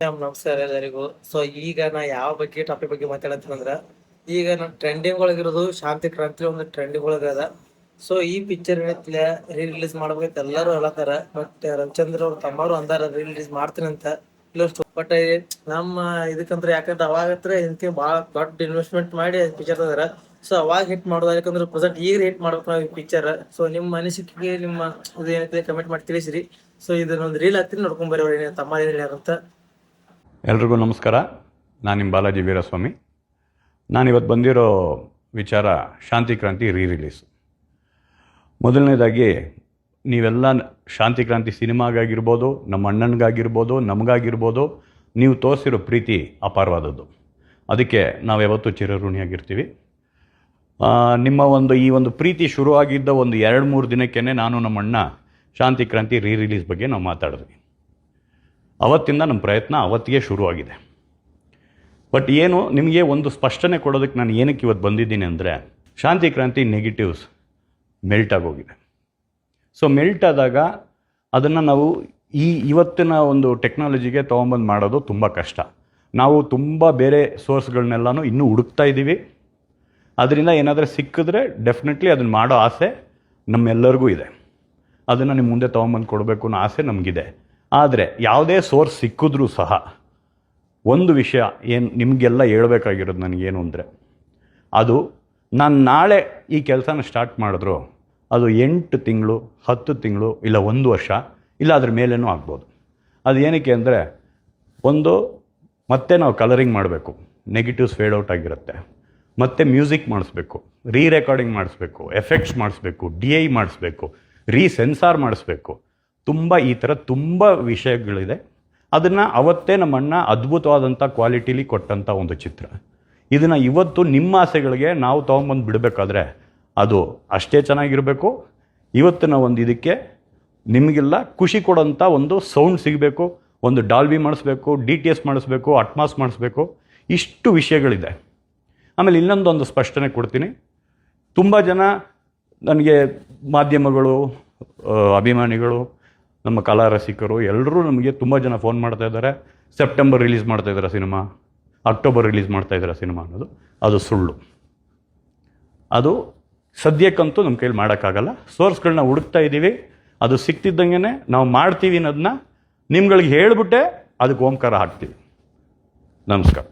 ನಮಸ್ಕಾರ ಎಲ್ಲರಿಗೂ. ಸೊ ಈಗ ನಾ ಯಾವ ಬಗ್ಗೆ ಟಾಪಿಕ್ ಬಗ್ಗೆ ಮಾತಾಡತ್ತಂದ್ರ, ಈಗ ನಾನು ಟ್ರೆಂಡಿಂಗ್ ಒಳಗಿರೋದು ಶಾಂತಿ ಕ್ರಾಂತಿ ಒಂದು ಟ್ರೆಂಡಿಂಗ್ ಒಳಗದ. ಸೊ ಈ ಪಿಕ್ಚರ್ ರಿಲೀಸ್ ಮಾಡ್ಬೇಕಂತ ಎಲ್ಲರೂ ಹೇಳತ್ತಾರ. ಬಟ್ ರವಿಚಂದ್ರ ಅವ್ರ ತಮ್ಮರು ಅಂದಾರ ರಿಲೀಸ್ ಮಾಡ್ತೀನಿ ಅಂತ. ಬಟ್ ನಮ್ಮ ಇದಕ್ಕಂದ್ರೆ ಯಾಕಂದ್ರೆ ಅವಾಗ ಇದಕ್ಕೆ ಬಹಳ ದೊಡ್ಡ ಇನ್ವೆಸ್ಟ್ಮೆಂಟ್ ಮಾಡಿ ಪಿಕ್ಚರ್ ಅದಾರ. ಸೊ ಅವಾಗ ಹಿಟ್ ಮಾಡೋದು, ಯಾಕಂದ್ರೆ ಪ್ರೆಸೆಂಟ್ ಈಗ ಹಿಟ್ ಮಾಡ್ಬೇಕು ನಾವು ಈ ಪಿಕ್ಚರ್. ಸೊ ನಿಮ್ಮ ಅನಿಸಿಕೆಗೆ ನಿಮ್ಮ ಇದು ಏನೈತೆ ಕಮೆಂಟ್ ಮಾಡಿ ತಿಳಿಸಿರಿ. ಸೊ ಇದನ್ನೊಂದು ರೀಲ್ ಹತ್ತಿ ನೋಡ್ಕೊಂಡ್ ಬರೋರಿ ತಮ್ಮ ಏನ್ ಹೇಳ್ಯಾರಂತ. ಎಲ್ರಿಗೂ ನಮಸ್ಕಾರ. ನಾನು ನಿಮ್ಮ ಬಾಲಾಜಿ ವೀರಸ್ವಾಮಿ. ನಾನಿವತ್ತು ಬಂದಿರೋ ವಿಚಾರ ಶಾಂತಿ ಕ್ರಾಂತಿ ರಿಲೀಸ್. ಮೊದಲನೇದಾಗಿ ನೀವೆಲ್ಲ ಶಾಂತಿ ಕ್ರಾಂತಿ ಸಿನಿಮಾಗಾಗಿರ್ಬೋದು, ನಮ್ಮ ಅಣ್ಣನಿಗಾಗಿರ್ಬೋದು, ನಮಗಾಗಿರ್ಬೋದು, ನೀವು ತೋರಿಸಿರೋ ಪ್ರೀತಿ ಅಪಾರವಾದದ್ದು. ಅದಕ್ಕೆ ನಾವು ಯಾವತ್ತೂ ಚಿರಋಣಿಯಾಗಿರ್ತೀವಿ. ನಿಮ್ಮ ಈ ಒಂದು ಪ್ರೀತಿ ಶುರುವಾಗಿದ್ದ ಒಂದು 2-3 ದಿನಕ್ಕೇ ನಾನು ನಮ್ಮ ಅಣ್ಣ ಶಾಂತಿ ಕ್ರಾಂತಿ ರಿಲೀಸ್ ಬಗ್ಗೆ ನಾವು ಮಾತಾಡಿದ್ವಿ. ಅವತ್ತಿಂದ ನಮ್ಮ ಪ್ರಯತ್ನ ಅವತ್ತಿಗೆ ಶುರುವಾಗಿದೆ. ಬಟ್ ಏನು ನಿಮಗೆ ಒಂದು ಸ್ಪಷ್ಟನೆ ಕೊಡೋದಕ್ಕೆ ನಾನು ಏನಕ್ಕೆ ಇವತ್ತು ಬಂದಿದ್ದೀನಿ ಅಂದರೆ, ಶಾಂತಿ ಕ್ರಾಂತಿ ನೆಗೆಟಿವ್ಸ್ ಮೆಲ್ಟ್ ಆಗೋಗಿದೆ. ಸೊ ಮೆಲ್ಟ್ ಆದಾಗ ಅದನ್ನು ನಾವು ಇವತ್ತಿನ ಒಂದು ಟೆಕ್ನಾಲಜಿಗೆ ತೊಗೊಂಬಂದು ಮಾಡೋದು ತುಂಬ ಕಷ್ಟ. ನಾವು ತುಂಬ ಬೇರೆ ಸೋರ್ಸ್ಗಳನ್ನೆಲ್ಲನೂ ಇನ್ನೂ ಹುಡುಕ್ತಾ ಇದ್ದೀವಿ. ಅದರಿಂದ ಏನಾದರೂ ಸಿಕ್ಕಿದ್ರೆ ಡೆಫಿನೆಟ್ಲಿ ಅದನ್ನು ಮಾಡೋ ಆಸೆ ನಮ್ಮೆಲ್ಲರಿಗೂ ಇದೆ. ಅದನ್ನು ನಿಮ್ಮ ಮುಂದೆ ತೊಗೊಂಬಂದು ಕೊಡಬೇಕು ಅನ್ನೋ ಆಸೆ ನಮಗಿದೆ. ಆದರೆ ಯಾವುದೇ ಸೋರ್ಸ್ ಸಿಕ್ಕಿದ್ರೂ ಸಹ ಒಂದು ವಿಷಯ ನಿಮಗೆಲ್ಲ ಹೇಳ್ಬೇಕಾಗಿರೋದು ನನಗೇನು ಅಂದರೆ, ಅದು ನಾನು ನಾಳೆ ಈ ಕೆಲಸನ ಸ್ಟಾರ್ಟ್ ಮಾಡಿದ್ರು ಅದು 8 ತಿಂಗಳು, 10 ತಿಂಗಳು, ಇಲ್ಲ 1 ವರ್ಷ, ಇಲ್ಲ ಅದ್ರ ಮೇಲೇನೂ ಆಗ್ಬೋದು. ಅದು ಏನಕ್ಕೆ ಅಂದರೆ, ಮತ್ತೆ ನಾವು ಕಲರಿಂಗ್ ಮಾಡಬೇಕು, ನೆಗೆಟಿವ್ಸ್ ಫೇಡ್ ಔಟ್ ಆಗಿರುತ್ತೆ, ಮತ್ತು ಮ್ಯೂಸಿಕ್ ಮಾಡಿಸ್ಬೇಕು, ರೆಕಾರ್ಡಿಂಗ್ ಮಾಡಿಸ್ಬೇಕು, ಎಫೆಕ್ಟ್ಸ್ ಮಾಡಿಸ್ಬೇಕು, DI ಮಾಡಿಸ್ಬೇಕು, ಸೆನ್ಸಾರ್ ಮಾಡಿಸ್ಬೇಕು, ಈ ಥರ ತುಂಬ ವಿಷಯಗಳಿದೆ. ಅದನ್ನು ಅವತ್ತೇ ನಮ್ಮ ಅಣ್ಣ ಅದ್ಭುತವಾದಂಥ ಕ್ವಾಲಿಟಿಲಿ ಕೊಟ್ಟಂಥ ಒಂದು ಚಿತ್ರ. ಇದನ್ನು ಇವತ್ತು ನಿಮ್ಮ ಆಸೆಗಳಿಗೆ ನಾವು ತೊಗೊಂಬಂದು ಬಿಡಬೇಕಾದ್ರೆ ಅದು ಅಷ್ಟೇ ಚೆನ್ನಾಗಿರಬೇಕು. ಇವತ್ತಿನ ಇದಕ್ಕೆ ನಿಮಗೆಲ್ಲ ಖುಷಿ ಕೊಡೋಂಥ ಒಂದು ಸೌಂಡ್ ಸಿಗಬೇಕು, ಒಂದು ಡಾಲ್ಬಿ ಮಾಡಿಸ್ಬೇಕು, DTS ಮಾಡಿಸ್ಬೇಕು, ಅಟ್ಮಾಸ್ ಮಾಡಿಸ್ಬೇಕು, ಇಷ್ಟು ವಿಷಯಗಳಿದೆ. ಆಮೇಲೆ ಇನ್ನೊಂದೊಂದು ಸ್ಪಷ್ಟನೆ ಕೊಡ್ತೀನಿ. ತುಂಬ ಜನ ನನಗೆ ಮಾಧ್ಯಮಗಳು, ಅಭಿಮಾನಿಗಳು, ನಮ್ಮ ಕಲಾ ರಸಿಕರು ಎಲ್ಲರೂ ನಮಗೆ ತುಂಬ ಜನ ಫೋನ್ ಮಾಡ್ತಾ ಇದ್ದಾರೆ. ಸೆಪ್ಟೆಂಬರ್ ರಿಲೀಸ್ ಮಾಡ್ತಾಯಿದ್ದಾರೆ ಸಿನಿಮಾ, ಅಕ್ಟೋಬರ್ ರಿಲೀಸ್ ಮಾಡ್ತಾಯಿದ್ದಾರೆ ಸಿನಿಮಾ ಅನ್ನೋದು ಅದು ಸುಳ್ಳು. ಅದು ಸದ್ಯಕ್ಕಂತೂ ನಮ್ಮ ಕೈಲಿ ಮಾಡೋಕ್ಕಾಗಲ್ಲ. ಸೋರ್ಸ್ಗಳನ್ನ ಹುಡುಕ್ತಾ ಇದ್ದೀವಿ. ಅದು ಸಿಕ್ತಿದ್ದಂಗೆ ನಾವು ಮಾಡ್ತೀವಿ ಅನ್ನೋದನ್ನ ನಿಮ್ಗಳಿಗೆ ಹೇಳಿಬಿಟ್ಟೆ ಅದಕ್ಕೆ ಓಂಕಾರ ಹಾಕ್ತೀವಿ. ನಮಸ್ಕಾರ.